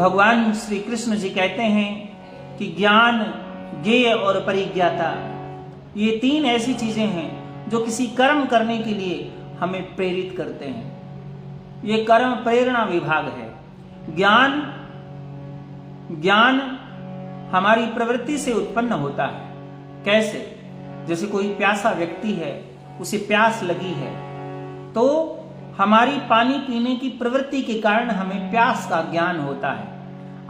भगवान श्री कृष्ण जी कहते हैं कि ज्ञान, ज्ञेय और परिज्ञाता, ये तीन ऐसी चीजें हैं जो किसी कर्म करने के लिए हमें प्रेरित करते हैं। ये कर्म प्रेरणा विभाग है। ज्ञान हमारी प्रवृत्ति से उत्पन्न होता है। कैसे? जैसे कोई प्यासा व्यक्ति है, उसे प्यास लगी है, तो हमारी पानी पीने की प्रवृत्ति के कारण हमें प्यास का ज्ञान होता है।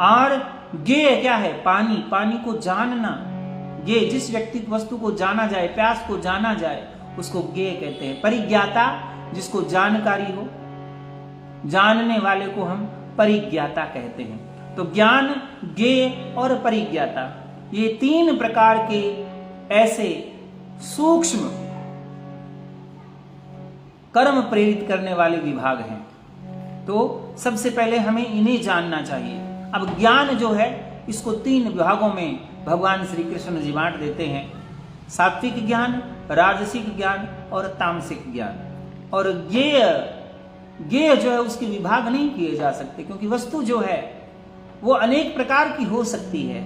और ज्ञेय क्या है? पानी को जानना। ज्ञेय, जिस व्यक्ति वस्तु को जाना जाए, प्यास को जाना जाए, उसको ज्ञेय कहते हैं। परिज्ञाता, जिसको जानकारी हो, जानने वाले को हम परिज्ञाता कहते हैं। तो ज्ञान, ज्ञेय और परिज्ञाता, ये तीन प्रकार के ऐसे सूक्ष्म कर्म प्रेरित करने वाले विभाग हैं। तो सबसे पहले हमें इन्हें जानना चाहिए। अब ज्ञान जो है, इसको तीन विभागों में भगवान श्री कृष्ण जी बांट देते हैं। सात्विक ज्ञान, राजसिक ज्ञान और तामसिक ज्ञान। और ज्ञेय जो है, उसके विभाग नहीं किए जा सकते, क्योंकि वस्तु जो है वो अनेक प्रकार की हो सकती है।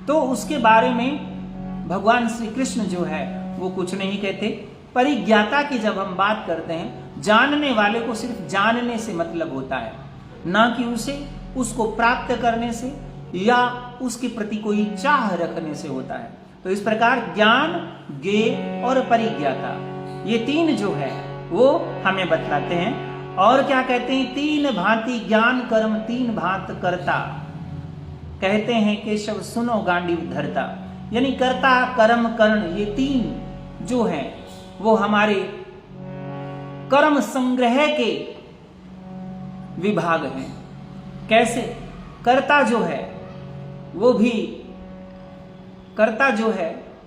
तो उसके बारे में भगवान श्री कृष्ण जो है वो कुछ नहीं कहते। परिज्ञाता की जब हम बात करते हैं, जानने वाले को सिर्फ जानने से मतलब होता है, ना कि उसको प्राप्त करने से या उसके प्रति कोई चाह रखने से होता है। तो इस प्रकार ज्ञान, ज्ञेय और परिज्ञाता, ये तीन जो है वो हमें बतलाते हैं। और क्या कहते हैं? तीन भांति ज्ञान कर्म, तीन भांत कर्ता। कहते हैं केशव सुनो गांडीव धरता, यानी कर्ता, कर्म, कर्ण, ये तीन जो हैं वो हमारे कर्म संग्रह के विभाग हैं। कैसे? कर्ता जो है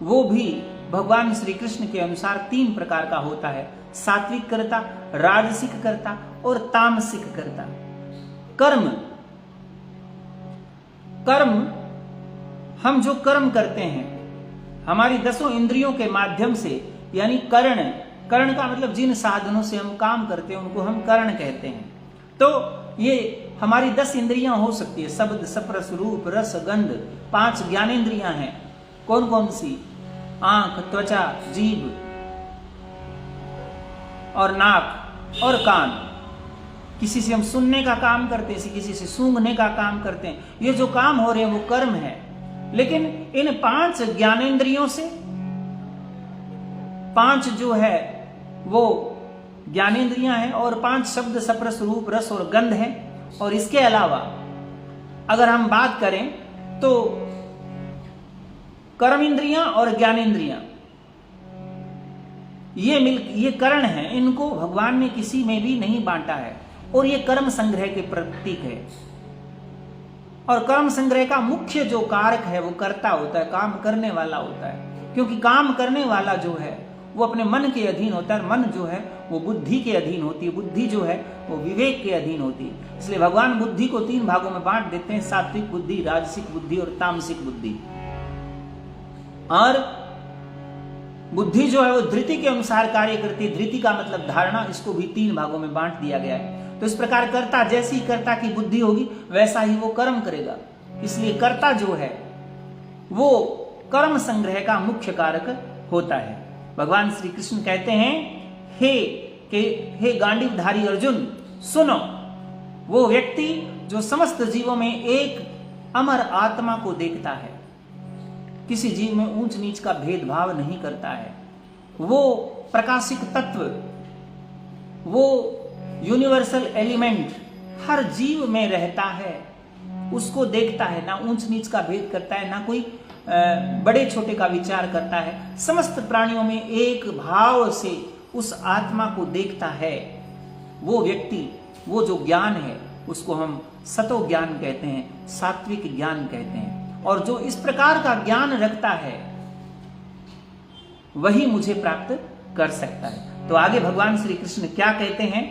वो भी भगवान श्री कृष्ण के अनुसार तीन प्रकार का होता है। सात्विक कर्ता, राजसिक कर्ता और तामसिक कर्ता। कर्म हम जो कर्म करते हैं हमारी 10 इंद्रियों के माध्यम से, यानी कर्ण का मतलब जिन साधनों से हम काम करते हैं उनको हम कर्ण कहते हैं। तो ये हमारी 10 इंद्रियां हो सकती है। शब्द, स्पर्श, रूप, रस, गंध, 5 ज्ञानेंद्रियां हैं। कौन कौन सी? आंख, त्वचा, जीभ और नाक और कान। किसी से हम सुनने का काम करते हैं, किसी से सूंघने का काम करते हैं। ये जो काम हो रहे हैं वो कर्म है। लेकिन इन 5 ज्ञानेंद्रियों से 5 जो है वो ज्ञानेंद्रियां हैं और 5 शब्द, स्पर्श, रूप, रस और गंध हैं। और इसके अलावा अगर हम बात करें तो कर्मेंद्रियां और ज्ञानेंद्रियां, ये कर्ण हैं। इनको भगवान ने किसी में भी नहीं बांटा है और ये कर्म संग्रह के प्रतीक है। और कर्म संग्रह का मुख्य जो कारक है वो कर्ता होता है, काम करने वाला होता है। क्योंकि काम करने वाला जो है वो अपने मन के अधीन होता है। मन जो है वो बुद्धि के अधीन होती है, बुद्धि जो है वो विवेक के अधीन होती है। इसलिए भगवान बुद्धि को 3 भागों में बांट देते हैं: सात्विक बुद्धि, राजसिक बुद्धि और तामसिक बुद्धि। और बुद्धि जो है वो धृति के अनुसार कार्य करती है। धृति का मतलब धारणा, इसको भी 3 भागों में बांट दिया गया है। तो इस प्रकार कर्ता, जैसी कर्ता की बुद्धि होगी वैसा ही वो कर्म करेगा। इसलिए कर्ता जो है वो कर्म संग्रह का मुख्य कारक होता है। भगवान श्री कृष्ण कहते हैं, हे गांडीवधारी अर्जुन, सुनो, वो व्यक्ति जो समस्त जीवों में एक अमर आत्मा को देखता है, किसी जीव में ऊंच नीच का भेदभाव नहीं करता है, वो प्रकाशिक तत्व, वो यूनिवर्सल एलिमेंट हर जीव में रहता है, उसको देखता है, ना ऊंच नीच का भेद करता है, ना कोई बड़े छोटे का विचार करता है, समस्त प्राणियों में एक भाव से उस आत्मा को देखता है। वो व्यक्ति, वो जो ज्ञान है उसको हम सतो ज्ञान कहते हैं, सात्विक ज्ञान कहते हैं। और जो इस प्रकार का ज्ञान रखता है वही मुझे प्राप्त कर सकता है। तो आगे भगवान श्री कृष्ण क्या कहते हैं?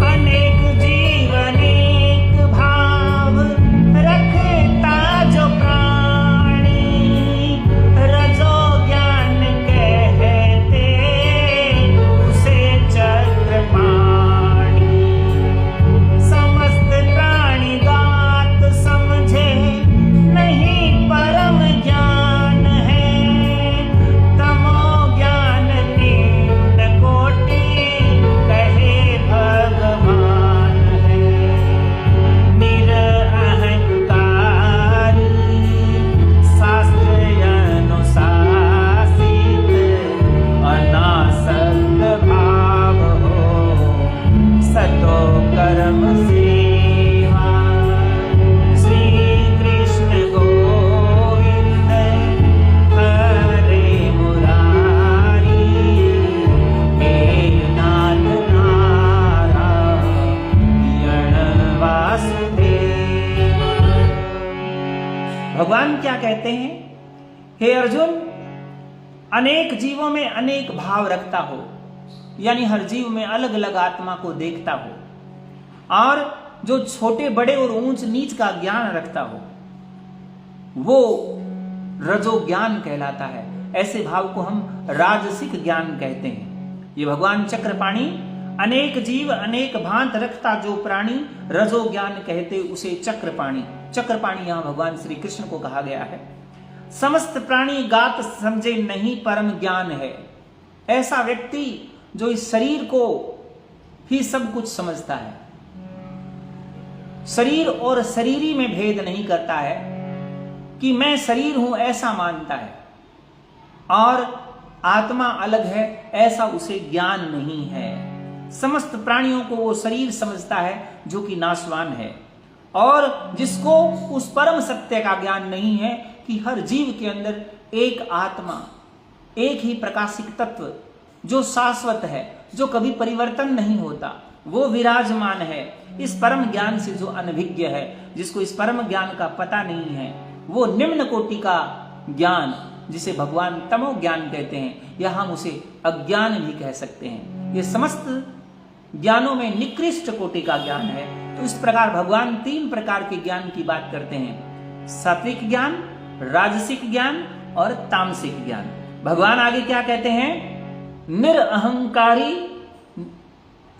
अनेक जीव अनेक भाव रखता जो भगवान क्या कहते हैं, हे अर्जुन, अनेक जीवों में अनेक भाव रखता हो, यानी हर जीव में अलग अलग आत्मा को देखता हो, और जो छोटे बड़े और ऊंच नीच का ज्ञान रखता हो वो रजो ज्ञान कहलाता है। ऐसे भाव को हम राजसिक ज्ञान कहते हैं। ये भगवान चक्रपाणी, अनेक जीव अनेक भांत रखता जो प्राणी, रजो ज्ञान कहते उसे चक्रपाणी। चक्रपाणी यहां भगवान श्री कृष्ण को कहा गया है। समस्त प्राणी गात समझे नहीं परम ज्ञान है। ऐसा व्यक्ति जो इस शरीर को ही सब कुछ समझता है, शरीर और शरीरी में भेद नहीं करता है कि मैं शरीर हूं ऐसा मानता है और आत्मा अलग है, ऐसा उसे ज्ञान नहीं है। समस्त प्राणियों को वो शरीर समझता है जो कि नाशवान है, और जिसको उस परम सत्य का ज्ञान नहीं है कि हर जीव के अंदर एक आत्मा, एक ही प्रकाशिक तत्व जो शाश्वत है, जो कभी परिवर्तन नहीं होता, वो विराजमान है। इस परम ज्ञान से जो अनभिज्ञ है, जिसको इस परम ज्ञान का पता नहीं है, वो निम्न कोटि का ज्ञान, जिसे भगवान तमो ज्ञान कहते हैं, या हम उसे अज्ञान भी कह सकते हैं। ये समस्त ज्ञानों में निकृष्ट कोटि का ज्ञान है। तो इस प्रकार भगवान 3 प्रकार के ज्ञान की बात करते हैं, सात्विक ज्ञान, राजसिक ज्ञान और तामसिक ज्ञान। भगवान आगे क्या कहते हैं, निरअहंकारी,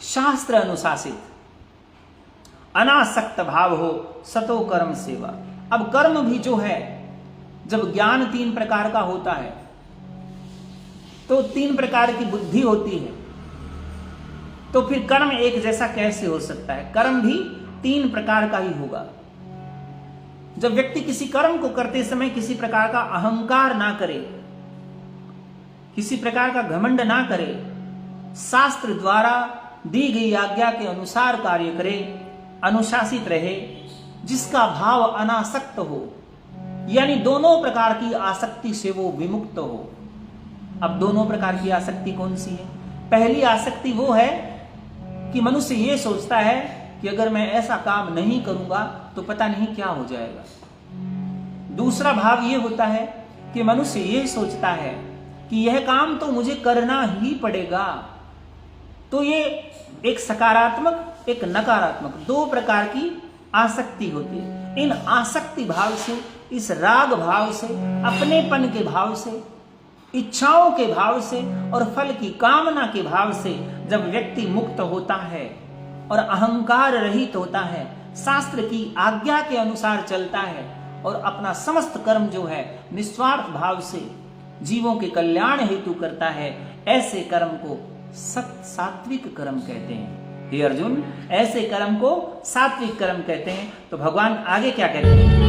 शास्त्र अनुशासित, अनासक्त भाव हो, सतो कर्म सेवा। अब कर्म भी जो है, जब ज्ञान 3 प्रकार का होता है तो 3 प्रकार की बुद्धि होती है, तो फिर कर्म एक जैसा कैसे हो सकता है? कर्म भी 3 प्रकार का ही होगा। जब व्यक्ति किसी कर्म को करते समय किसी प्रकार का अहंकार ना करे, किसी प्रकार का घमंड ना करे, शास्त्र द्वारा दी गई आज्ञा के अनुसार कार्य करे, अनुशासित रहे, जिसका भाव अनासक्त हो, यानी दोनों प्रकार की आसक्ति से वो विमुक्त हो। अब दोनों प्रकार की आसक्ति कौन सी है? पहली आसक्ति वो है कि मनुष्य ये सोचता है कि अगर मैं ऐसा काम नहीं करूंगा तो पता नहीं क्या हो जाएगा। दूसरा भाव ये होता है कि मनुष्य ये सोचता है कि यह काम तो मुझे करना ही पड़ेगा। तो ये एक सकारात्मक, एक नकारात्मक, 2 प्रकार की आसक्ति होती है। इन आसक्ति भाव से, इस राग भाव से, अपनेपन के भाव से, इच्छाओं के भाव से और फल की कामना के भाव से जब व्यक्ति मुक्त होता है और अहंकार रहित होता है, शास्त्र की आज्ञा के अनुसार चलता है और अपना समस्त कर्म जो है निस्वार्थ भाव से जीवों के कल्याण हेतु करता है, ऐसे कर्म को सात्विक कर्म कहते हैं। हे अर्जुन, ऐसे कर्म को सात्विक कर्म कहते हैं। तो भगवान आगे क्या कहते हैं?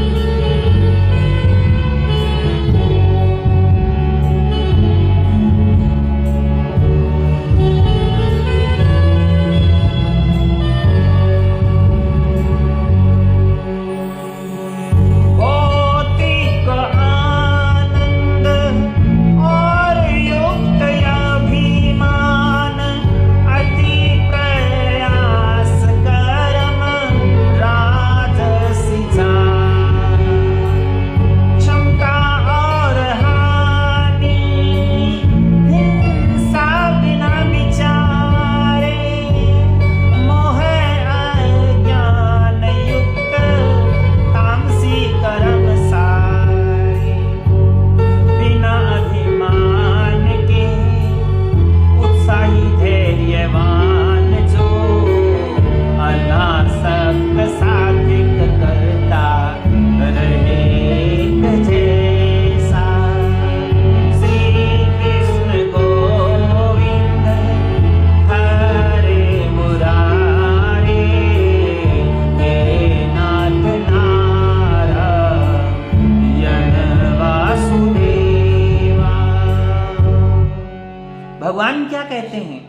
भगवान क्या कहते हैं?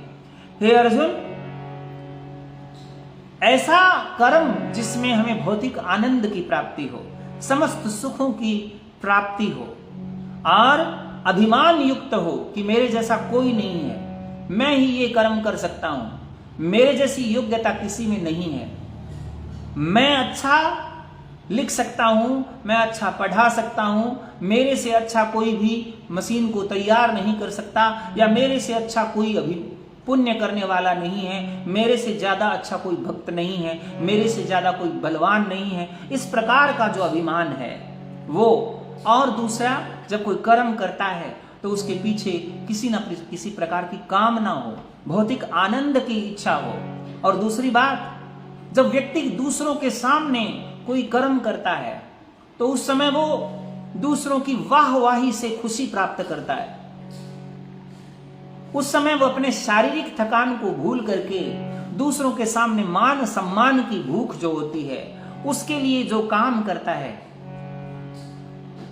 हे अर्जुन, ऐसा कर्म जिसमें हमें भौतिक आनंद की प्राप्ति हो, समस्त सुखों की प्राप्ति हो और अभिमान युक्त हो कि मेरे जैसा कोई नहीं है, मैं ही ये कर्म कर सकता हूं, मेरे जैसी योग्यता किसी में नहीं है, मैं अच्छा लिख सकता हूं, मैं अच्छा पढ़ा सकता हूं, मेरे से अच्छा कोई भी मशीन को तैयार नहीं कर सकता, या मेरे से अच्छा कोई अभी पुण्य करने वाला नहीं है, मेरे से ज्यादा अच्छा कोई भक्त नहीं है, मेरे से ज्यादा कोई बलवान नहीं है, इस प्रकार का जो अभिमान है वो। और दूसरा, जब कोई कर्म करता है तो उसके पीछे किसी न किसी प्रकार की कामना हो, भौतिक आनंद की इच्छा हो। और दूसरी बात, जब व्यक्ति दूसरों के सामने कोई कर्म करता है तो उस समय वो दूसरों की वाहवाही से खुशी प्राप्त करता है। उस समय वो अपने शारीरिक थकान को भूल करके दूसरों के सामने मान सम्मान की भूख जो होती है उसके लिए जो काम करता है,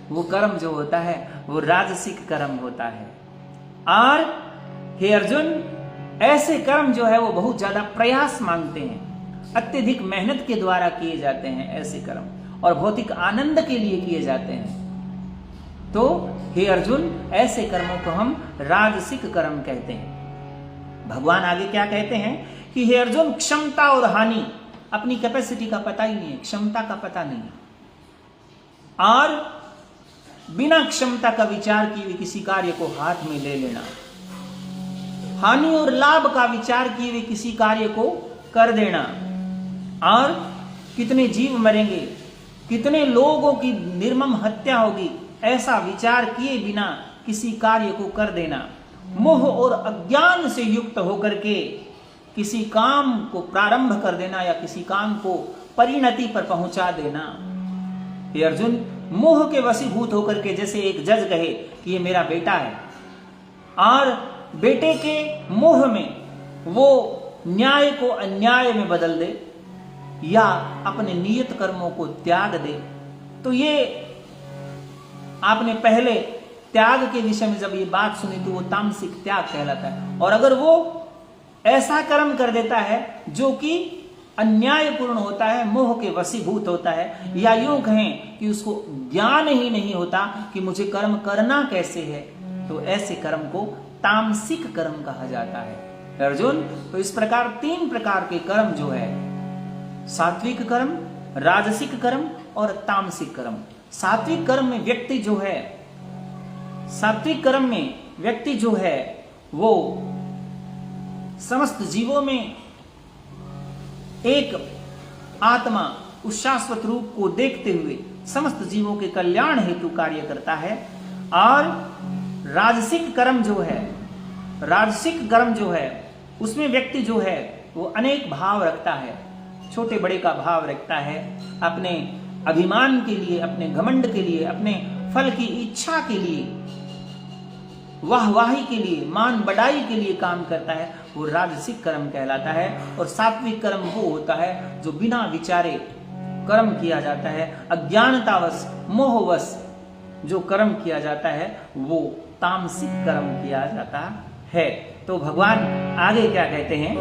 वो कर्म जो होता है वो राजसिक कर्म होता है। और हे अर्जुन, ऐसे कर्म जो है वो बहुत ज्यादा प्रयास मांगते हैं, अत्यधिक मेहनत के द्वारा किए जाते हैं ऐसे कर्म, और भौतिक आनंद के लिए किए जाते हैं। तो हे अर्जुन, ऐसे कर्मों को हम राजसिक कर्म कहते हैं। भगवान आगे क्या कहते हैं कि हे अर्जुन, क्षमता और हानि, अपनी कैपेसिटी का पता ही नहीं है, क्षमता का पता नहीं, और बिना क्षमता का विचार किए हुए किसी कार्य को हाथ में ले लेना, हानि और लाभ का विचार किए हुए किसी कार्य को कर देना, और कितने जीव मरेंगे, कितने लोगों की निर्मम हत्या होगी, ऐसा विचार किए बिना किसी कार्य को कर देना, मोह और अज्ञान से युक्त होकर के किसी काम को प्रारंभ कर देना या किसी काम को परिणति पर पहुंचा देना। हे अर्जुन, मोह के वशीभूत होकर के, जैसे एक जज कहे कि ये मेरा बेटा है, और बेटे के मोह में वो न्याय को अन्याय में बदल दे या अपने नियत कर्मों को त्याग दे, तो ये आपने पहले त्याग के विषय में जब ये बात सुनी तो वो तामसिक त्याग कहलाता है। और अगर वो ऐसा कर्म कर देता है जो कि अन्यायपूर्ण होता है, मोह के वशीभूत होता है, या यूं कहें कि उसको ज्ञान ही नहीं होता कि मुझे कर्म करना कैसे है, तो ऐसे कर्म को तामसिक कर्म कहा जाता है। अर्जुन, तो इस प्रकार 3 प्रकार के कर्म जो है, सात्विक कर्म, राजसिक कर्म और तामसिक कर्म। सात्विक कर्म में व्यक्ति जो है, सात्विक कर्म में व्यक्ति जो है वो समस्त जीवों में एक आत्मा, उस शाश्वत रूप को देखते हुए समस्त जीवों के कल्याण हेतु कार्य करता है। और राजसिक कर्म जो है, राजसिक कर्म जो है उसमें व्यक्ति जो है वो अनेक भाव रखता है, छोटे बड़े का भाव रखता है, अपने अभिमान के लिए, अपने घमंड के लिए, अपने फल की इच्छा के लिए, वाहवाही के लिए, मान बढ़ाई के लिए काम करता है, वो राजसिक कर्म कहलाता है। और सात्विक कर्म वो होता है जो बिना विचारे कर्म किया जाता है, अज्ञानतावश, मोहवश जो कर्म किया जाता है वो तामसिक कर्म किया जाता है। तो भगवान आगे क्या कहते हैं?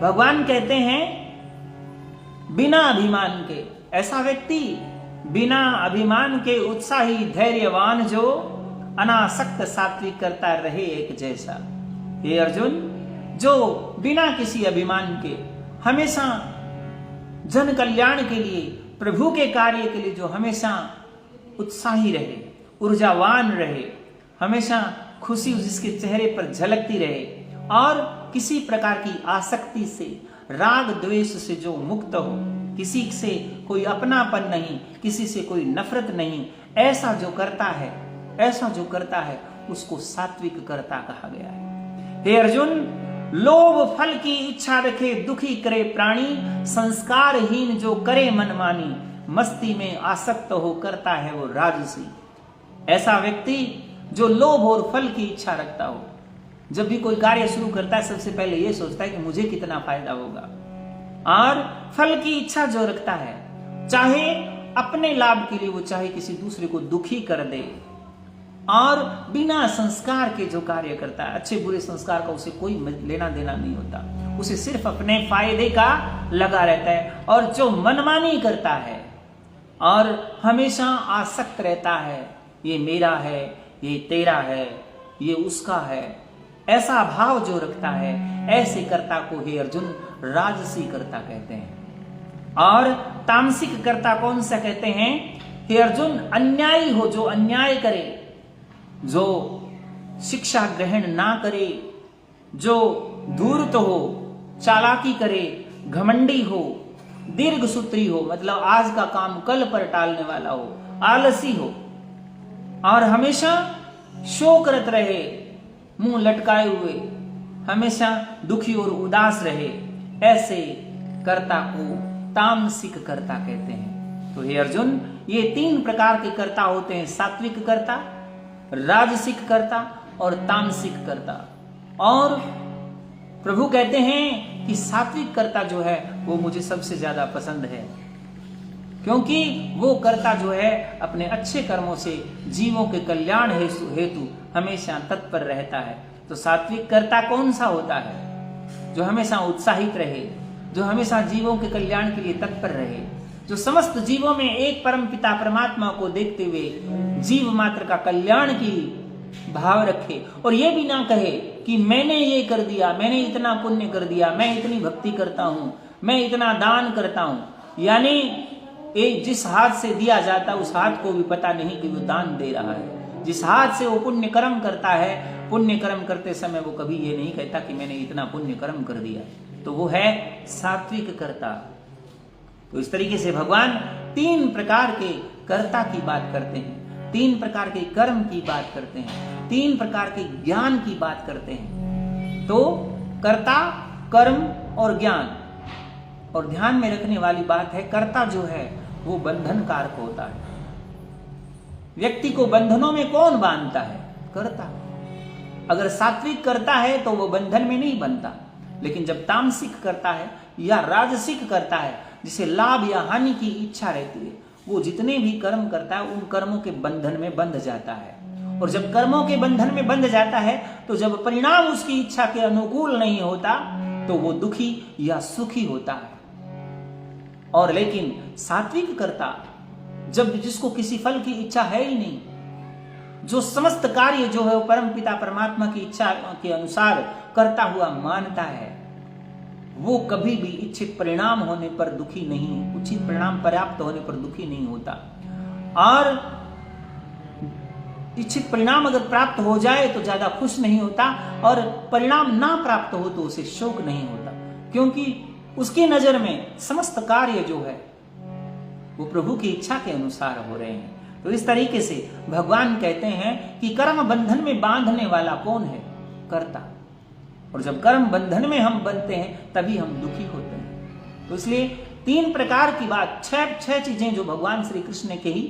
भगवान कहते हैं बिना अभिमान के, ऐसा व्यक्ति बिना अभिमान के उत्साही धैर्यवान जो अनासक्त सात्विक करता रहे एक जैसा। हे अर्जुन, जो बिना किसी अभिमान के हमेशा जन कल्याण के लिए, प्रभु के कार्य के लिए जो हमेशा उत्साही रहे, ऊर्जावान रहे, हमेशा खुशी जिसके चेहरे पर झलकती रहे और किसी प्रकार की आसक्ति से, राग द्वेष से जो मुक्त हो, किसी से कोई अपनापन नहीं, किसी से कोई नफरत नहीं, ऐसा जो करता है उसको सात्विक कर्ता कहा गया है। हे अर्जुन, लोभ फल की इच्छा रखे दुखी करे प्राणी, संस्कारहीन जो करे मनमानी, मस्ती में आसक्त हो करता है वो राजसी। ऐसा व्यक्ति जो लोभ और फल की इच्छा रखता हो, जब भी कोई कार्य शुरू करता है सबसे पहले ये सोचता है कि मुझे कितना फायदा होगा, और फल की इच्छा जो रखता है, चाहे अपने लाभ के लिए वो चाहे किसी दूसरे को दुखी कर दे, और बिना संस्कार के जो कार्य करता है, अच्छे बुरे संस्कार का उसे कोई लेना देना नहीं होता, उसे सिर्फ अपने फायदे का लगा रहता है। और जो मनमानी करता है और हमेशा आसक्त रहता है, ये मेरा है, ये तेरा है, ये उसका है, ऐसा भाव जो रखता है, ऐसे कर्ता को हे अर्जुन राजसी कर्ता कहते हैं। और तामसिक कर्ता कौन सा कहते हैं? हे अर्जुन, अन्यायी हो, जो अन्याय करे, जो शिक्षा ग्रहण ना करे, जो धूर्त हो, चालाकी करे, घमंडी हो, दीर्घ सूत्री हो, मतलब आज का काम कल पर टालने वाला हो, आलसी हो और हमेशा शोकरत रहे, मुंह लटकाए हुए, हमेशा दुखी और उदास रहे, ऐसे कर्ता को तामसिक कर्ता कहते हैं। तो हे अर्जुन, ये 3 प्रकार के कर्ता होते हैं, सात्विक कर्ता, राजसिक कर्ता और तामसिक कर्ता। और प्रभु कहते हैं कि सात्विक कर्ता जो है वो मुझे सबसे ज्यादा पसंद है, क्योंकि वो कर्ता जो है अपने अच्छे कर्मों से जीवों के कल्याण हेतु हमेशा तत्पर रहता है। तो सात्विक कर्ता कौन सा होता है? जो हमेशा उत्साहित रहे, जो हमेशा जीवों के कल्याण के लिए तत्पर रहे, जो समस्त जीवों में एक परम पिता परमात्मा को देखते हुए जीव मात्र का कल्याण की भाव रखे, और ये भी ना कहे कि मैंने ये कर दिया, मैंने इतना पुण्य कर दिया, मैं इतनी भक्ति करता हूं, मैं इतना दान करता हूं। यानी एक जिस हाथ से दिया जाता है उस हाथ को भी पता नहीं कि वो दान दे रहा है। जिस हाथ से वो पुण्य कर्म करता है, पुण्य कर्म करते समय वो कभी ये नहीं कहता कि मैंने इतना पुण्य कर्म कर दिया, तो वो है सात्विक कर्ता। तो इस तरीके से भगवान 3 प्रकार के कर्ता की बात करते हैं, 3 प्रकार के कर्म की बात करते हैं, 3 प्रकार के ज्ञान की बात करते हैं। तो कर्ता, कर्म और ज्ञान। और ध्यान में रखने वाली बात है, कर्ता जो है वो बंधन कारक होता है। व्यक्ति को बंधनों में कौन बांधता है? कर्ता। अगर सात्विक करता है तो वो बंधन में नहीं बनता, लेकिन जब तामसिक करता है या राजसिक करता है, जिसे लाभ या हानि की इच्छा रहती है, वो जितने भी कर्म करता है उन कर्मों के बंधन में बंध जाता है। और जब कर्मों के बंधन में बंध जाता है तो जब परिणाम उसकी इच्छा के अनुकूल नहीं होता तो वो दुखी या सुखी होता है। और लेकिन सात्विक कर्ता, जब जिसको किसी फल की इच्छा है ही नहीं, जो समस्त कार्य जो है वो परम पिता परमात्मा की इच्छा के अनुसार करता हुआ मानता है, वो कभी भी इच्छित परिणाम होने पर दुखी नहीं, उचित परिणाम पर्याप्त होने पर दुखी नहीं होता। और इच्छित परिणाम अगर प्राप्त हो जाए तो ज्यादा खुश नहीं होता, और परिणाम ना प्राप्त हो तो उसे शोक नहीं होता, क्योंकि उसकी नजर में समस्त कार्य जो है वो प्रभु की इच्छा के अनुसार हो रहे हैं। तो इस तरीके से भगवान कहते हैं कि कर्म बंधन में बांधने वाला कौन है? कर्ता। और जब कर्म बंधन में हम बनते हैं तभी हम दुखी होते हैं। तो इसलिए 3 प्रकार की बात, 6 चीजें जो भगवान श्री कृष्ण ने कही,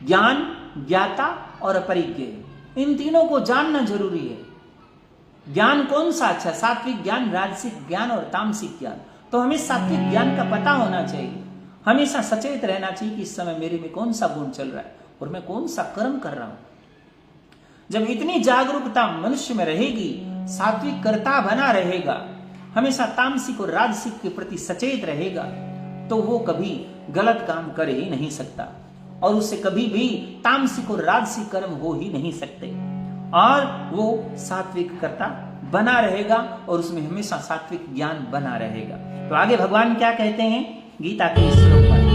ज्ञान, ज्ञाता और अपरिज्ञ, इन तीनों को जानना जरूरी है। ज्ञान कौन सा अच्छा? सात्विक ज्ञान, राजसिक ज्ञान और तामसिक ज्ञान। तो हमें सात्विक ज्ञान का पता होना चाहिए, हमेशा सचेत रहना चाहिए कि इस समय मेरे में कौन सा गुण चल रहा है और मैं कौन सा कर्म कर रहा हूं। जब इतनी जागरूकता मनुष्य में रहेगी, सात्विक कर्ता बना रहेगा, हमेशा तामसिक और राजसिक के प्रति सचेत रहेगा, तो वो कभी गलत काम कर ही नहीं सकता, और उससे कभी भी तामसिक और राजसिक कर्म हो ही नहीं सकते, और वो सात्विक कर्ता बना रहेगा और उसमें हमेशा सात्विक ज्ञान बना रहेगा। तो आगे भगवान क्या कहते हैं गीता के इस श्लोक पर,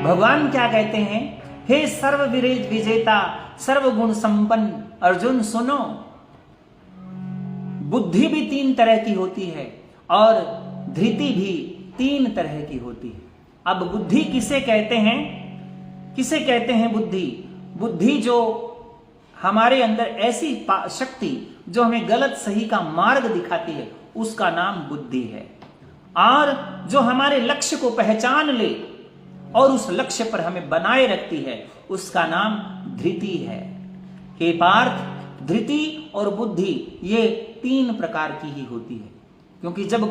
भगवान क्या कहते हैं, हे सर्व विजेता सर्वगुण संपन्न अर्जुन सुनो, बुद्धि भी 3 तरह की होती है और धृति भी 3 तरह की होती है। अब बुद्धि किसे कहते हैं? किसे कहते हैं बुद्धि? बुद्धि जो हमारे अंदर ऐसी शक्ति जो हमें गलत सही का मार्ग दिखाती है, उसका नाम बुद्धि है। और जो हमारे लक्ष्य को पहचान ले और उस लक्ष्य पर हमें बनाए रखती है, उसका नाम धृति है। हे पार्थ, धृति और बुद्धि ये 3 प्रकार की ही होती है, क्योंकि जब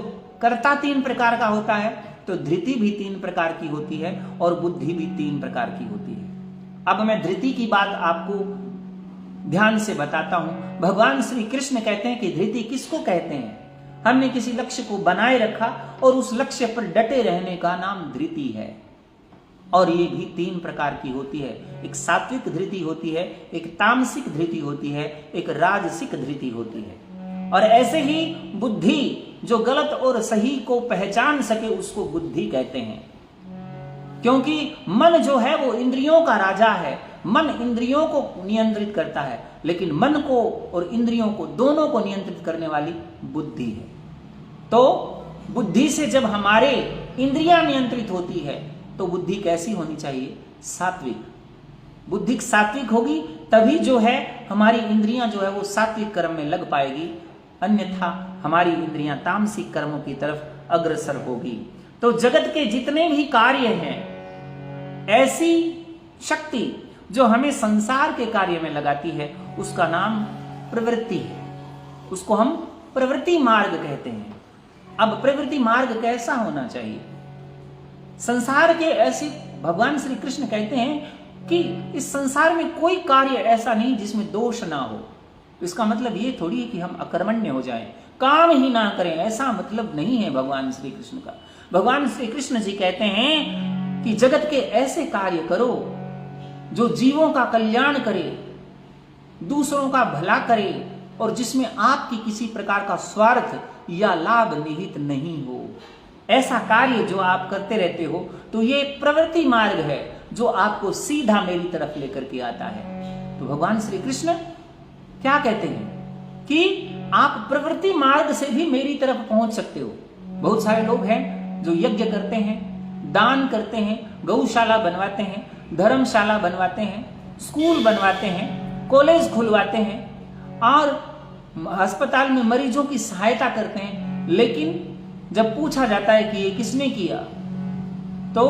कर्ता 3 प्रकार का होता है तो धृति भी 3 प्रकार की होती है और बुद्धि भी 3 प्रकार की होती है। अब मैं धृति की बात आपको ध्यान से बताता हूं। भगवान श्री कृष्ण कहते हैं कि धृति किसको कहते हैं? हमने किसी लक्ष्य को बनाए रखा और उस लक्ष्य पर डटे रहने का नाम धृति है। और ये भी 3 प्रकार की होती है। एक सात्विक धृति होती है, एक तामसिक धृति होती है, एक राजसिक धृति होती है। और ऐसे ही बुद्धि जो गलत और सही को पहचान सके उसको बुद्धि कहते हैं, क्योंकि मन जो है वो इंद्रियों का राजा है। मन इंद्रियों को नियंत्रित करता है, लेकिन मन को और इंद्रियों को दोनों को नियंत्रित करने वाली बुद्धि है। तो बुद्धि से जब हमारे इंद्रियां नियंत्रित होती है तो बुद्धि कैसी होनी चाहिए? सात्विक। बुद्धि सात्विक होगी तभी जो है हमारी इंद्रियां जो है वो सात्विक कर्म में लग पाएगी, अन्यथा हमारी इंद्रियां तामसिक कर्मों की तरफ अग्रसर होगी। तो जगत के जितने भी कार्य हैं, ऐसी शक्ति जो हमें संसार के कार्य में लगाती है, उसका नाम प्रवृत्ति है। उसको हम प्रवृत्ति मार्ग कहते हैं। अब प्रवृत्ति मार्ग कैसा होना चाहिए? संसार के ऐसे भगवान श्री कृष्ण कहते हैं कि इस संसार में कोई कार्य ऐसा नहीं जिसमें दोष ना हो। इसका मतलब ये थोड़ी है कि हम अकर्मण्य हो जाएं, काम ही ना करें, ऐसा मतलब नहीं है भगवान श्री कृष्ण का। भगवान श्री कृष्ण जी कहते हैं कि जगत के ऐसे कार्य करो जो जीवों का कल्याण करे, दूसरों का भला करे और जिसमें आपकी किसी प्रकार का स्वार्थ या लाभ निहित नहीं हो। ऐसा कार्य जो आप करते रहते हो तो ये प्रवृत्ति मार्ग है जो आपको सीधा मेरी तरफ लेकर के आता है। तो भगवान श्री कृष्ण क्या कहते हैं कि आप प्रवृत्ति मार्ग से भी मेरी तरफ पहुंच सकते हो। बहुत सारे लोग हैं जो यज्ञ करते हैं, दान करते हैं, गौशाला बनवाते हैं, धर्मशाला बनवाते हैं, स्कूल बनवाते हैं, कॉलेज खुलवाते हैं और अस्पताल में मरीजों की सहायता करते हैं, लेकिन जब पूछा जाता है कि ये किसने किया तो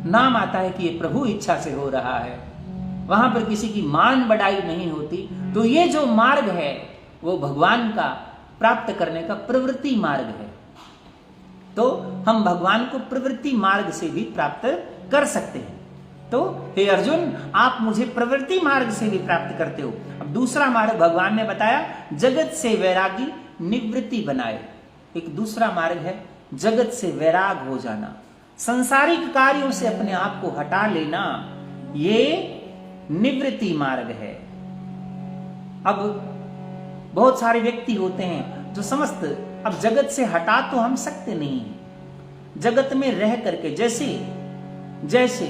नाम आता है कि ये प्रभु इच्छा से हो रहा है। वहां पर किसी की मान बढ़ाई नहीं होती। तो ये जो मार्ग है वो भगवान का प्राप्त करने का प्रवृत्ति मार्ग है। तो हम भगवान को प्रवृत्ति मार्ग से भी प्राप्त कर सकते हैं। तो हे अर्जुन, आप मुझे प्रवृत्ति मार्ग से भी प्राप्त करते हो। अब दूसरा मार्ग भगवान ने बताया, जगत से वैरागी निवृत्ति बनाए। एक दूसरा मार्ग है जगत से वैराग हो जाना, संसारिक कार्यों से अपने आप को हटा लेना, ये निवृत्ति मार्ग है। अब बहुत सारे व्यक्ति होते हैं जो समस्त अब जगत से हटा तो हम सकते नहीं हैं। जगत में रह करके जैसे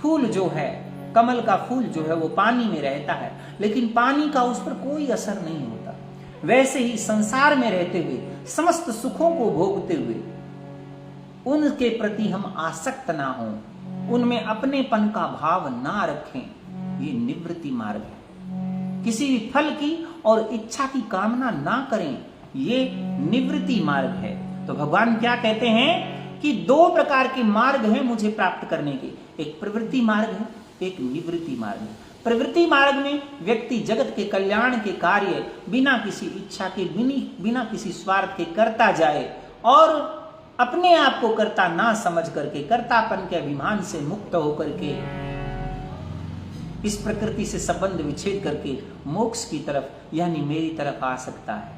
फूल जो है, कमल का फूल जो है वो पानी में रहता है लेकिन पानी का उस पर कोई असर नहीं होता, वैसे ही संसार में रहते हुए समस्त सुखों को भोगते हुए उनके प्रति हम आसक्त ना हों, उनमें अपनेपन का भाव ना रखें, ये निवृत्ति मार्ग है। किसी भी फल की और इच्छा की कामना ना करें, ये निवृत्ति मार्ग है। तो भगवान क्या कहते हैं कि दो प्रकार के मार्ग हैं मुझे प्राप्त करने के, एक प्रवृत्ति मार्ग है, एक निवृत्ति मार्ग है। प्रवृत्ति मार्ग में व्यक्ति जगत के कल्याण के कार्य बिना किसी इच्छा के, बिना किसी स्वार्थ के करता जाए और अपने आप को कर्ता ना समझ करके, कर्तापन के अभिमान से मुक्त होकर के, इस प्रकृति से संबंध विच्छेद करके मोक्ष की तरफ यानी मेरी तरफ आ सकता है।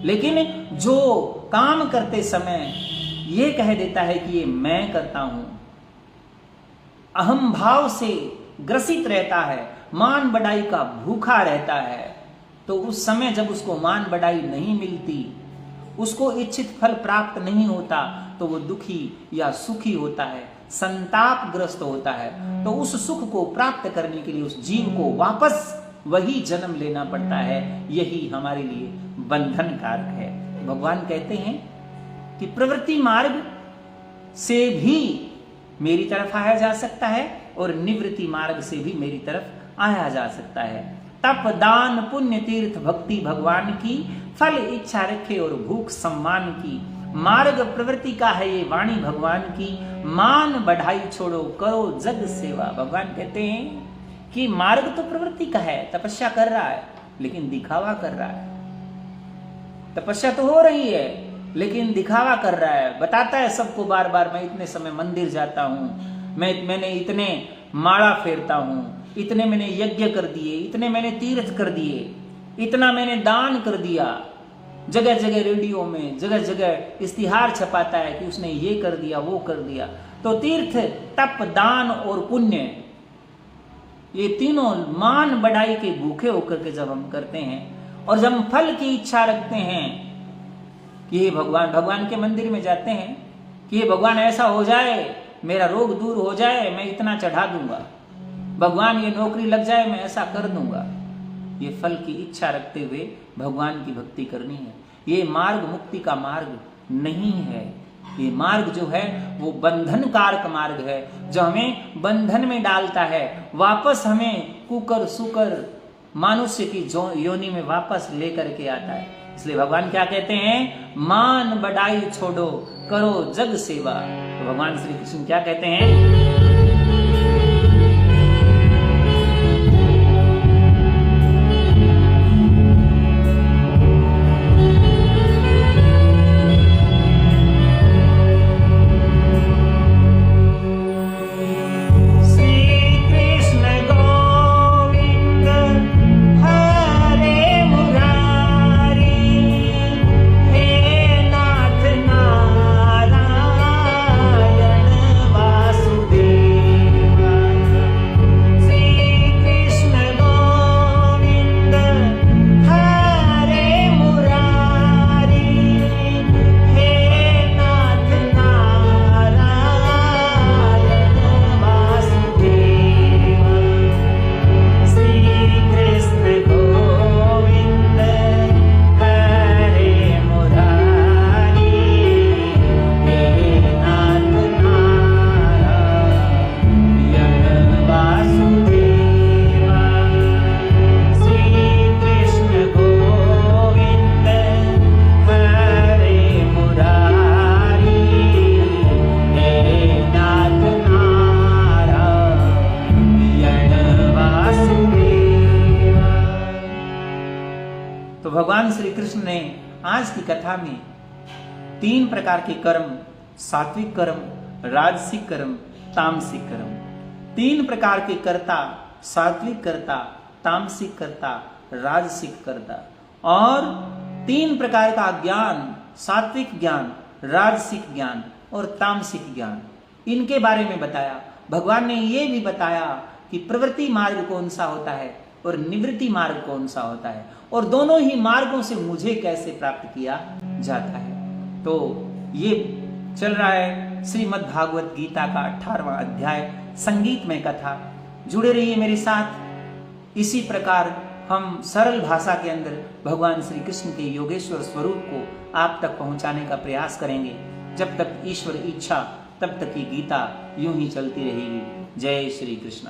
लेकिन जो काम करते समय ये कह देता है कि ये मैं करता हूं, अहम भाव से ग्रसित रहता है, मान बढ़ाई का भूखा रहता है, तो उस समय जब उसको मान बढ़ाई नहीं मिलती, उसको इच्छित फल प्राप्त नहीं होता, तो वो दुखी या सुखी होता है, संतापग्रस्त होता है। तो उस सुख को प्राप्त करने के लिए उस जीव को वापस वही जन्म लेना पड़ता है। यही हमारे लिए बंधन कारक है। भगवान कहते हैं कि प्रवृत्ति मार्ग से भी मेरी तरफ आया जा सकता है और निवृत्ति मार्ग से भी मेरी तरफ आया जा सकता है। तप, दान, पुण्य, तीर्थ, भक्ति भगवान की, फल इच्छा रखे और भूख सम्मान की। मार्ग प्रवृत्ति का है ये वाणी भगवान की, मान बढ़ाई छोड़ो करो जग सेवा। भगवान कहते हैं कि मार्ग तो प्रवृत्ति का है, तपस्या कर रहा है लेकिन दिखावा कर रहा है। तपस्या तो हो रही है लेकिन दिखावा कर रहा है, बताता है सबको बार बार मैं इतने समय मंदिर जाता हूं, मैंने इतने माला फेरता हूं, इतने मैंने यज्ञ कर दिए, इतने मैंने तीर्थ कर दिए, इतना मैंने दान कर दिया। जगह जगह रेडियो में जगह जगह इश्तिहार छपाता है कि उसने ये कर दिया वो कर दिया। तो तीर्थ, तप, दान और पुण्य, ये तीनों मान बढ़ाई के भूखे होकर के जब हम करते हैं और जब हम फल की इच्छा रखते हैं कि ये भगवान के मंदिर में जाते हैं कि ये भगवान ऐसा हो जाए, मेरा रोग दूर हो जाए, मैं इतना चढ़ा दूंगा, भगवान ये नौकरी लग जाए, मैं ऐसा कर दूंगा। ये फल की इच्छा रखते हुए भगवान की भक्ति करनी है। ये मार्ग मुक्ति का मार्ग नहीं है। ये मार्ग जो है वो बंधन कारक मार्ग है, जो हमें बंधन में डालता है, वापस हमें कुकर सुकर मानुष्य की योनि में वापस लेकर के आता है। इसलिए भगवान क्या कहते हैं, मान बढ़ाई छोड़ो करो जग सेवा। तो भगवान श्री कृष्ण क्या कहते हैं, कृष्ण ने आज की कथा में 3 प्रकार के कर्म, सात्विक कर्म, राजसिक कर्म, तामसिक कर्म, 3 प्रकार के कर्ता, सात्विक कर्ता, तामसिक कर्ता, राजसिक कर्ता, और 3 प्रकार का ज्ञान, सात्विक ज्ञान, राजसिक ज्ञान और तामसिक ज्ञान, इनके बारे में बताया। भगवान ने ये भी बताया कि प्रवृत्ति मार्ग कौन सा होता है और निवृत्ति मार्ग कौन सा होता है, और दोनों ही मार्गों से मुझे कैसे प्राप्त किया जाता है। तो ये चल रहा है श्रीमद् भागवत गीता का 18वां अध्याय, संगीतमय कथा। जुड़े रहिए मेरे साथ। इसी प्रकार हम सरल भाषा के अंदर भगवान श्री कृष्ण के योगेश्वर स्वरूप को आप तक पहुंचाने का प्रयास करेंगे। जब तक ईश्वर इच्छा तब तक की गीता यूं ही चलती रहेगी। जय श्री कृष्ण।